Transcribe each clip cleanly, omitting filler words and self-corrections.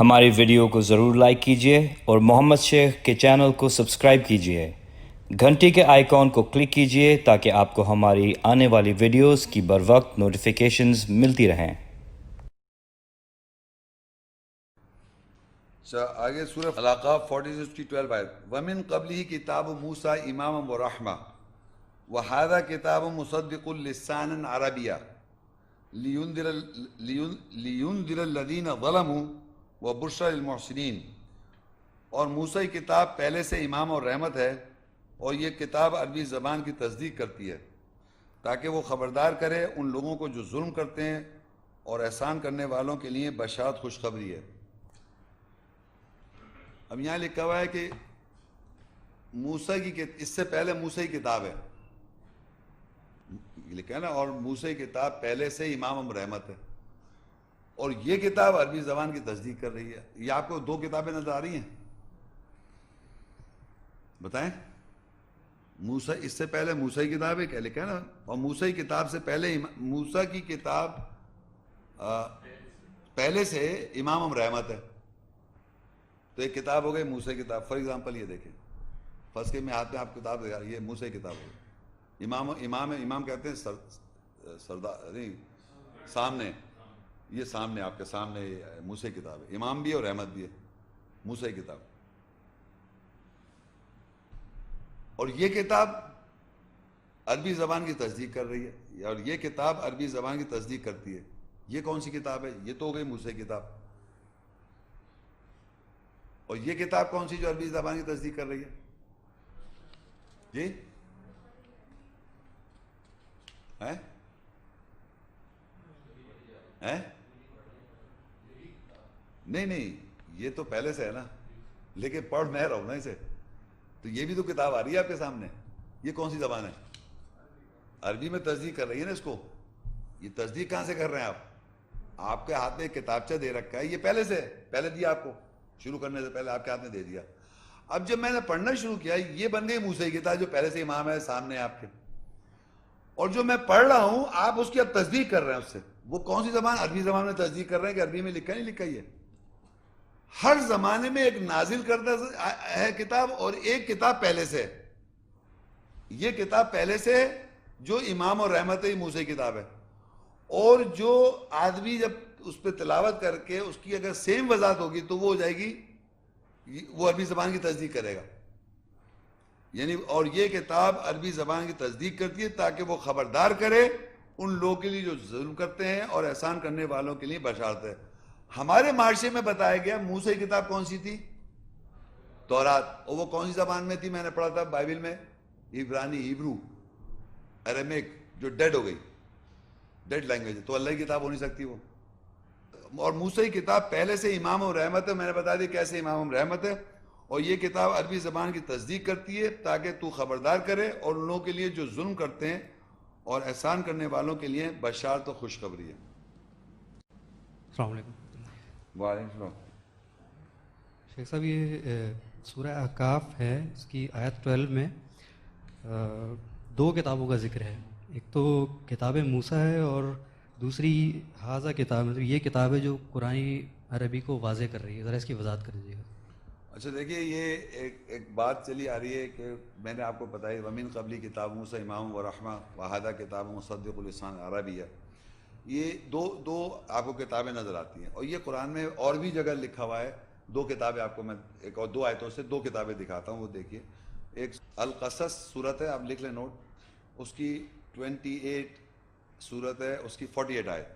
ہماری ویڈیو کو ضرور لائک کیجیے اور محمد شیخ کے چینل کو سبسکرائب کیجیے۔ گھنٹی کے آئیکن کو کلک کیجیے تاکہ آپ کو ہماری آنے والی ویڈیوز کی بروقت نوٹیفیکیشنز ملتی رہیں۔ آگے سورہ الاقاف 46 کی 12 آیت وَمِن قَبْلِهِ کتاب موسیٰ اماما ورحمہ وَهَذَا کتاب مصدق لسانا عربیہ لِيُنذِرَ الَّذِينَ ظَلَمُوا وَبُشْرَى لِلْمُحْسِنِينَ۔ اور موسیٰ کی کتاب پہلے سے امام اور رحمت ہے، اور یہ کتاب عربی زبان کی تصدیق کرتی ہے تاکہ وہ خبردار کرے ان لوگوں کو جو ظلم کرتے ہیں، اور احسان کرنے والوں کے لیے بشارت خوشخبری ہے۔ اب یہاں لکھا ہوا ہے کہ موسیٰ کی اس سے پہلے موسیٰ کی کتاب ہے، لکھا ہے نا، اور موسیٰ کی کتاب پہلے سے امام رحمت ہے، اور یہ کتاب عربی زبان کی تصدیق کر رہی ہے۔ یہ آپ کو دو کتابیں نظر آ رہی ہیں، بتائیں؟ موسیٰ اس سے پہلے موسیٰ کی کتاب ہے، کیا لکھا ہے نا، اور موسیٰ کی کتاب سے پہلے موسیٰ کی کتاب پہلے سے امام رحمت ہے، تو ایک کتاب ہو گئی موسیٰ کی کتاب۔ فار ایگزامپل یہ دیکھیں، فرض کہ میں ہاتھ میں آپ کتاب دکھا، یہ موسیٰ کی کتاب ہوگی، امام کہتے ہیں سردار نہیں، سامنے، یہ سامنے آپ کے سامنے موسیٰ کی کتاب ہے، امام بھی ہے اور رحمت بھی ہے، موسیٰ کی کتاب۔ اور یہ کتاب عربی زبان کی تصدیق کر رہی ہے، اور یہ کتاب عربی زبان کی تصدیق کرتی ہے۔ یہ کون سی کتاب ہے؟ یہ تو ہو گئی موسیٰ کی کتاب۔ اور یہ کتاب کون سی جو عربی زبان کی تصدیق کر رہی ہے؟ جی نہیں، یہ تو پہلے سے ہے نا، لیکن پڑھ میں رہا ہوں نا اسے، تو یہ بھی تو کتاب آ رہی ہے آپ کے سامنے۔ یہ کون سی زبان ہے؟ عربی میں تصدیق کر رہی ہے نا اس کو۔ یہ تصدیق کہاں سے کر رہے ہیں آپ کے ہاتھ میں ایک کتابچہ دے رکھا ہے، یہ پہلے سے، پہلے دیا آپ کو، شروع کرنے سے پہلے آپ کے ہاتھ میں دے دیا۔ اب جب میں نے پڑھنا شروع کیا، یہ بن گئی موسیٰ کی کتاب جو پہلے سے امام ہے سامنے آپ کے، اور جو میں پڑھ رہا ہوں آپ اس کی اب تصدیق کر رہے ہیں اس سے۔ وہ کون سی زبان؟ عربی زبان میں تصدیق کر رہے ہیں کہ عربی میں لکھا نہیں لکھا۔ یہ ہر زمانے میں ایک نازل کردہ ہے کتاب، اور ایک کتاب پہلے سے۔ یہ کتاب پہلے سے جو امام اور رحمت ہے، موسیٰ کی کتاب ہے، اور جو آدمی جب اس پہ تلاوت کر کے اس کی اگر سیم وضاحت ہوگی تو وہ ہو جائے گی، وہ عربی زبان کی تصدیق کرے گا۔ یعنی اور یہ کتاب عربی زبان کی تصدیق کرتی ہے تاکہ وہ خبردار کرے ان لوگوں کے لیے جو ظلم کرتے ہیں، اور احسان کرنے والوں کے لیے بشارت ہے۔ ہمارے معاشرے میں بتایا گیا موسیٰ کی کتاب کون سی تھی؟ تورات۔ اور وہ کون سی زبان میں تھی؟ میں نے پڑھا تھا بائبل میں، عبرانی، ہیبرو، ارمیک، جو ڈیڈ ہو گئی، ڈیڈ لینگویج ہے، تو اللہ کی کتاب ہو نہیں سکتی وہ۔ اور موسیٰ کی کتاب پہلے سے امام و رحمت ہے، میں نے بتا دیا کیسے امام و رحمت ہے، اور یہ کتاب عربی زبان کی تصدیق کرتی ہے تاکہ تو خبردار کرے اور ان لوگوں کے لیے جو ظلم کرتے ہیں اور احسان کرنے والوں کے لیے بشارت و خوشخبری ہے۔ السلام علیکم۔ وعلیکم السلام۔ شیخ صاحب، یہ سورہ احقاف ہے، اس کی آیت 12 میں دو کتابوں کا ذکر ہے، ایک تو کتاب موسیٰ ہے اور دوسری حاذا کتاب، مطلب یہ کتاب ہے جو قرآن عربی کو واضح کر رہی ہے، ذرا اس کی وضاحت کر دیجیے گا۔ اچھا دیکھیے، یہ ایک بات چلی آ رہی ہے کہ میں نے آپ کو بتائی وَمِن قبلی کتاب موسیٰ امام و رحمہ وَهَذَا کتاب مصدق لسان عربیہ، یہ دو آپ کو کتابیں نظر آتی ہیں، اور یہ قرآن میں اور بھی جگہ لکھا ہوا ہے۔ دو کتابیں آپ کو میں ایک اور دو آیتوں سے دو کتابیں دکھاتا ہوں، وہ دیکھیے۔ ایک القصص صورت ہے، آپ لکھ لیں نوٹ، اس کی 28 صورت ہے، اس کی 48 آیت۔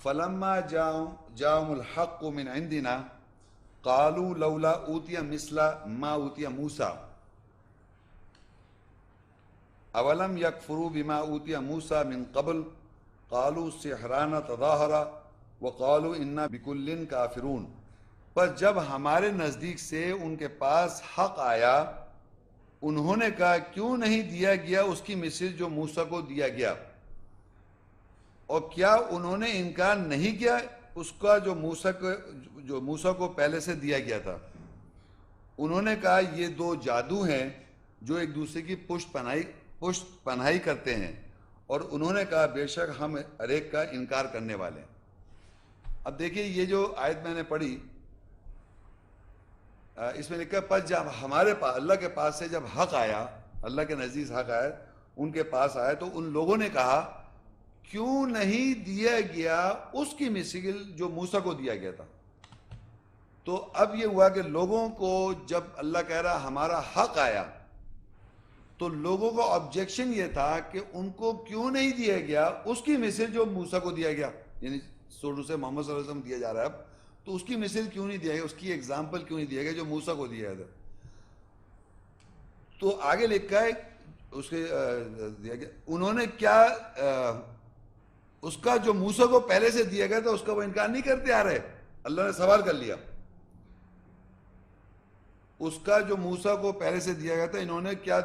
فَلَمَّا جَاءَهُمُ الْحَقُّ مِنْ عِنْدِنَا قَالُوا لَوْلَا أُوتِيَ مِثْلَ مَا أُوتِيَ مُوسَىٰ أَوَلَمْ يَكْفُرُوا بِمَا أُوتِيَ مُوسَىٰ مِنْ قَبْلُ قَالُوا سِحْرَانَ تَظَاهَرَا وَقَالُوا إِنَّا بِكُلٍّ كَافِرُونَ۔ پر جب ہمارے نزدیک سے ان کے پاس حق آیا، انہوں نے کہا کیوں نہیں دیا گیا اس کی مثل جو موسیٰ کو دیا گیا، اور کیا انہوں نے انکار نہیں کیا اس کا جو موسیٰ کو پہلے سے دیا گیا تھا۔ انہوں نے کہا یہ دو جادو ہیں جو ایک دوسرے کی پشت پناہی کرتے ہیں، اور انہوں نے کہا بے شک ہم ہر ایک کا انکار کرنے والے ہیں۔ اب دیکھیے، یہ جو آیت میں نے پڑھی اس میں لکھا پر جب ہمارے پاس اللہ کے پاس سے جب حق آیا، اللہ کے نزدیک حق آیا، ان کے پاس آیا تو ان لوگوں نے کہا کیوں نہیں دیا گیا اس کی مثل جو موسیٰ کو دیا گیا تھا. تو اب یہ ہوا کہ لوگوں کو جب اللہ کہہ رہا ہمارا حق آیا تو لوگوں کو آبجیکشن یہ تھا کہ ان کو کیوں نہیں دیا گیا اس کی مثل جو موسیٰ کو دیا گیا، یعنی سورہ سے محمد صلی اللہ علیہ وسلم دیا جا رہا ہے اب، تو اس کی مثل کیوں نہیں دیا گیا، اس کی ایگزامپل کیوں نہیں دیا گیا جو موسیٰ کو دیا گیا. تو آگے لکھا ہے اس کے دیا گیا انہوں نے کیا اس کا جو موسیٰ کو پہلے سے دیا گیا تھا اس کا وہ انکار نہیں کرتے آ رہے. اللہ نے سوال کر لیا، اس کا جو موسیٰ کو پہلے سے دیا گیا تھا انہوں نے کیا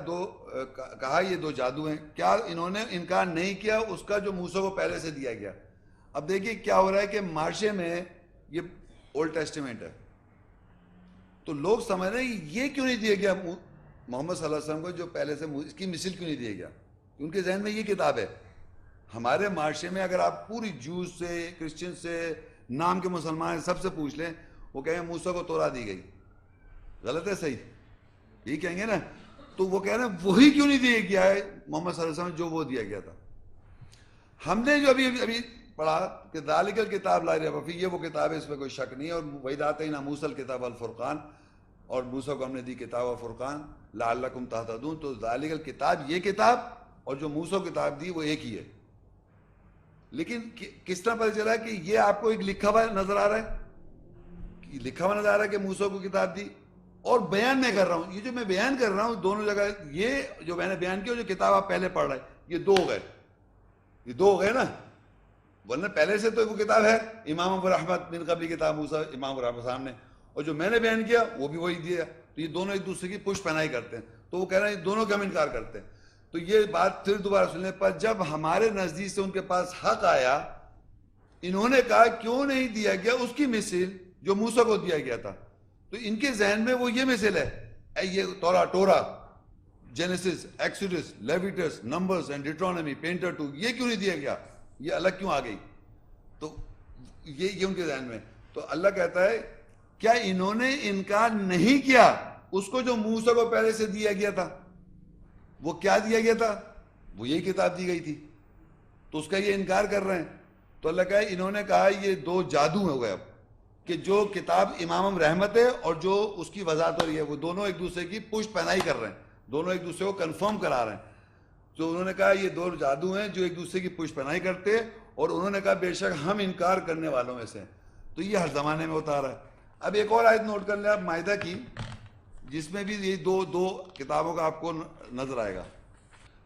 کہا یہ دو جادو ہیں، کیا انہوں نے انکار نہیں کیا اس کا جو موسیٰ کو پہلے سے دیا گیا. اب دیکھیے کیا ہو رہا ہے کہ معاشرے میں یہ اولڈ ٹیسٹیمنٹ ہے تو لوگ سمجھ رہے ہیں یہ کیوں نہیں دیا گیا محمد صلی اللہ علیہ وسلم کو جو پہلے سے اس کی مثل کیوں نہیں دیا گیا. ان کے ذہن میں یہ کتاب ہے. ہمارے معاشرے میں اگر آپ پوری جوز سے کرسچن سے نام کے مسلمان سب سے پوچھ لیں وہ کہیں گے موسیٰ کو تورات دی گئی. غلط ہے صحیح؟ یہی کہیں گے نا. تو وہ کہہ رہے ہیں وہی کیوں نہیں دیا گیا ہے محمد صلی اللہ علیہ وسلم جو وہ دیا گیا تھا. ہم نے جو ابھی پڑھا کہ ذالک الکتاب لا ریب فیہ، یہ وہ کتاب ہے اس میں کوئی شک نہیں ہے. اور وَإِذْ آتَيْنَا مُوسَى الْكِتَابَ وَالْفُرْقَانَ، اور موسیٰ کو ہم نے دی کتاب و فرقان لعلکم تہتدون. تو ذالک الکتاب یہ کتاب اور جو موسیٰ کو کتاب دی وہ ایک ہی ہے. لیکن کس طرح پتہ چلا کہ یہ آپ کو ایک لکھا ہوا نظر آ رہا ہے، لکھا ہوا نظر آ رہا ہے کہ موسیٰ کو کتاب دی، اور بیان میں کر رہا ہوں. یہ جو میں بیان کر رہا ہوں دونوں جگہ، یہ جو میں نے بیان کیا جو کتاب آپ پہلے پڑھ رہے ہیں، یہ دو ہو گئے، یہ دو ہو گئے نا. ورنہ پہلے سے تو وہ کتاب ہے امام ابو رحمت من قبل کتاب موسیٰ، امام ابو رحمت سامنے، اور جو میں نے بیان کیا وہ بھی وہی دیا. تو یہ دونوں ایک دوسرے کی پشت پناہی کرتے ہیں. تو وہ کہہ رہے ہیں دونوں کا ہم انکار کرتے ہیں. تو یہ بات پھر دوبارہ سننے پر جب ہمارے نزدیک سے ان کے پاس حق آیا انہوں نے کہا کیوں نہیں دیا گیا اس کی مثل جو موسیٰ کو دیا گیا تھا. تو ان کے ذہن میں وہ یہ مثل ہے، یہ Torah, Genesis, Exodus, Leviticus, Numbers and Deuteronomy, پینٹر 2، یہ کیوں نہیں دیا گیا، یہ الگ کیوں آ گئی. تو یہ ان کے ذہن میں. تو اللہ کہتا ہے کیا انہوں نے انکار نہیں کیا اس کو جو موسیٰ کو پہلے سے دیا گیا تھا. وہ کیا دیا گیا تھا؟ وہ یہی کتاب دی گئی تھی. تو اس کا یہ انکار کر رہے ہیں. تو اللہ کہا انہوں نے کہا یہ دو جادو ہو گئے اب، کہ جو کتاب امام رحمت ہے اور جو اس کی وضاحت ہو رہی ہے وہ دونوں ایک دوسرے کی پشت پناہی کر رہے ہیں، دونوں ایک دوسرے کو کنفرم کرا رہے ہیں. تو انہوں نے کہا یہ دو جادو ہیں جو ایک دوسرے کی پشت پناہی کرتے ہیں، اور انہوں نے کہا بے شک ہم انکار کرنے والوں میں سے ہیں. تو یہ ہر زمانے میں ہوتا رہا ہے. اب ایک اور آیت نوٹ کر لیں آپ مائدہ کی، جس میں بھی یہ دو کتابوں کا آپ کو نظر آئے گا.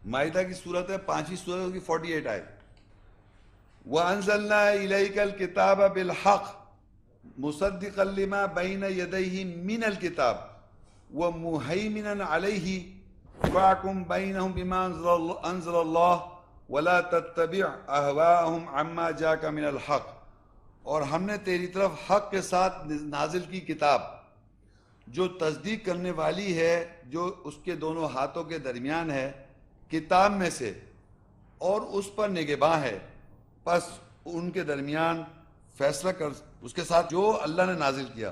مائدہ کی صورت ہے 5ویں صورت کی 48 آیت. وَأَنزَلْنَا إِلَيْكَ الْكِتَابَ بِالْحَقِّ مُصَدِّقًا لِمَا بَيْنَ يَدَيْهِ مِنَ الْكِتَابِ وَمُهَيْمِنًا عَلَيْهِ فَاحْكُم بَيْنَهُم بِمَا أَنزَلَ اللَّهُ وَلَا تَتَّبِعْ أَهْوَاءَهُمْ عَمَّا جَاءَكَ مِنَ الْحَقِّ. اور ہم نے تیری طرف حق کے ساتھ نازل کی کتاب جو تصدیق کرنے والی ہے جو اس کے دونوں ہاتھوں کے درمیان ہے کتاب میں سے، اور اس پر نگہباں ہے. پس ان کے درمیان فیصلہ کر اس کے ساتھ جو اللہ نے نازل کیا،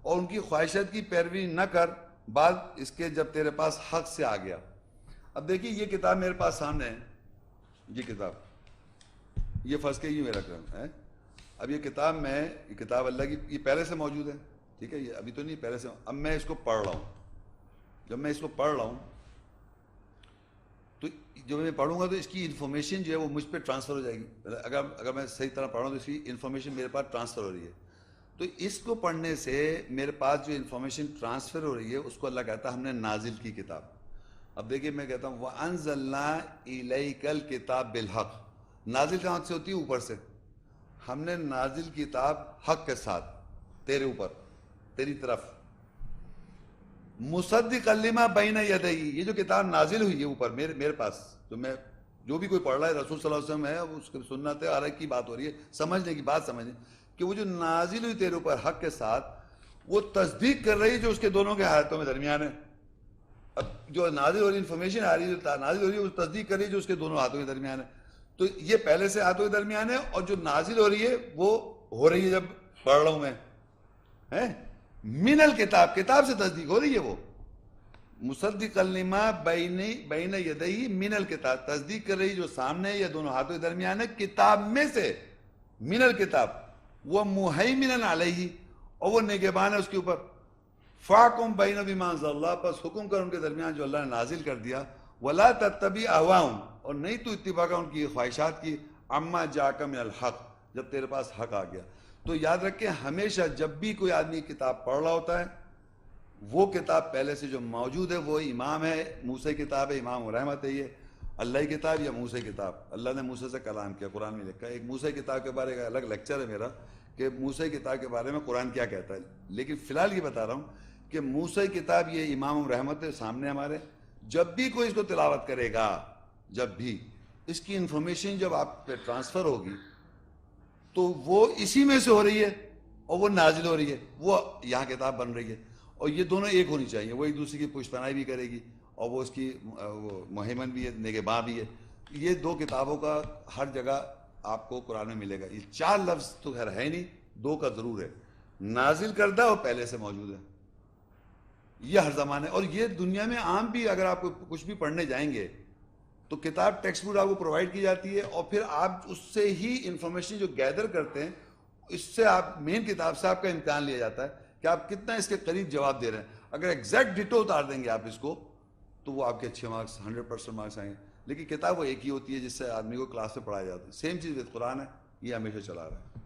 اور ان کی خواہشات کی پیروی نہ کر بعد اس کے جب تیرے پاس حق سے آ گیا. اب دیکھیے یہ کتاب میرے پاس سامنے ہے، یہ کتاب، یہ فرض کے یہ میرا کام ہے. اب یہ کتاب میں یہ کتاب اللہ کی یہ پہلے سے موجود ہے، ٹھیک ہے، یہ ابھی تو نہیں پہلے سے. اب میں اس کو پڑھ رہا ہوں. جب میں اس کو پڑھ رہا ہوں تو جب میں پڑھوں گا تو اس کی انفارمیشن جو ہے وہ مجھ پہ ٹرانسفر ہو جائے گی. اگر میں صحیح طرح پڑھ رہا ہوں تو اس کی انفارمیشن میرے پاس ٹرانسفر ہو رہی ہے. تو اس کو پڑھنے سے میرے پاس جو انفارمیشن ٹرانسفر ہو رہی ہے اس کو اللہ کہتا ہے ہم نے نازل کی کتاب. اب دیکھیے میں کہتا ہوں وَأَنزَلْنَا إِلَيْكَ الْكِتَابَ بِالْحَقِّ. نازل کہاں سے ہوتی ہے؟ اوپر سے. ہم نے نازل کتاب حق کے ساتھ تیرے اوپر، تیری طرف. مصدق لما بین یدیہ، یہ جو کتاب نازل ہوئی ہے اوپر میرے پاس، جو بھی کوئی پڑھ رہا ہے رسول صلی اللہ علیہ وسلم ہے، اس کی سنت ہے، ہر ایک کی بات ہو رہی ہے، سمجھنے کی بات سمجھیں کہ وہ جو نازل ہوئی تیرے اوپر حق کے ساتھ وہ تصدیق کر رہی ہے جو اس کے دونوں کے ہاتھوں میں درمیان ہے. اب جو نازل ہو رہی انفارمیشن آ رہی ہے، جو نازل ہو رہی ہے وہ تصدیق کر رہی ہے جو اس کے دونوں ہاتھوں کے درمیان ہے. تو یہ پہلے سے ہاتھوں کے درمیان ہے، اور جو نازل ہو رہی ہے وہ ہو رہی ہے جب پڑھ رہا ہوں میں. من الکتاب، کتاب سے تصدیق ہو رہی ہے وہ، مصدق لما بین یدیہ من الکتاب، تصدیق کر رہی جو سامنے یا دونوں ہاتھوں کے درمیان ہے کتاب میں سے، من الکتاب، وہ مہیمن علیہ، اور وہ نگہبان ہے اس کے اوپر، فاحکم بین بما انزل اللہ، پس حکم کر ان کے درمیان جو اللہ نے نازل کر دیا، ولا تتبع اہواہم، اور نہیں تو اتباع کر ان کی خواہشات کی، اما جاءک من الحق، جب تیرے پاس حق آ گیا۔ تو یاد رکھیں ہمیشہ جب بھی کوئی آدمی کتاب پڑھ رہا ہوتا ہے، وہ کتاب پہلے سے جو موجود ہے وہ امام ہے، موسیٰ کی کتاب ہے، امام رحمت ہے، یہ اللہ کی کتاب یا موسیٰ کی کتاب، اللہ نے موسیٰ سے کلام کیا، قرآن میں لکھا ہے۔ ایک موسیٰ کی کتاب کے بارے کا الگ لیکچر ہے میرا کہ موسیٰ کی کتاب کے بارے میں قرآن کیا کہتا ہے، لیکن فی الحال یہ بتا رہا ہوں کہ موسیٰ کی کتاب یہ امام رحمت ہے سامنے ہمارے، جب بھی کوئی اس کو تلاوت کرے گا، جب بھی اس کی انفارمیشن جب آپ پہ ٹرانسفر ہوگی تو وہ اسی میں سے ہو رہی ہے اور وہ نازل ہو رہی ہے، وہ یہاں کتاب بن رہی ہے، اور یہ دونوں ایک ہونی چاہیے، وہ ایک دوسرے کی پشت پناہی بھی کرے گی اور وہ اس کی مہمن بھی ہے، نگہباں بھی ہے۔ یہ دو کتابوں کا ہر جگہ آپ کو قرآن میں ملے گا، یہ چار لفظ تو خیر ہے نہیں، دو کا ضرور ہے، نازل کردہ اور پہلے سے موجود ہے، یہ ہر زمانے، اور یہ دنیا میں عام بھی، اگر آپ کچھ بھی پڑھنے جائیں گے تو کتاب ٹیکسٹ بک آپ کو پرووائڈ کی جاتی ہے، اور پھر آپ اس سے ہی انفارمیشن جو گیدر کرتے ہیں، اس سے آپ مین کتاب سے آپ کا امتحان لیا جاتا ہے کہ آپ کتنا اس کے قریب جواب دے رہے ہیں۔ اگر ایگزیکٹ ڈیٹو اتار دیں گے آپ اس کو تو وہ آپ کے اچھے مارکس 100% مارکس آئیں گے، لیکن کتاب وہ ایک ہی ہوتی ہے جس سے آدمی کو کلاس میں پڑھایا جاتا ہے۔ سیم چیز وتھ قرآن ہے، یہ ہمیشہ چلا رہا ہے۔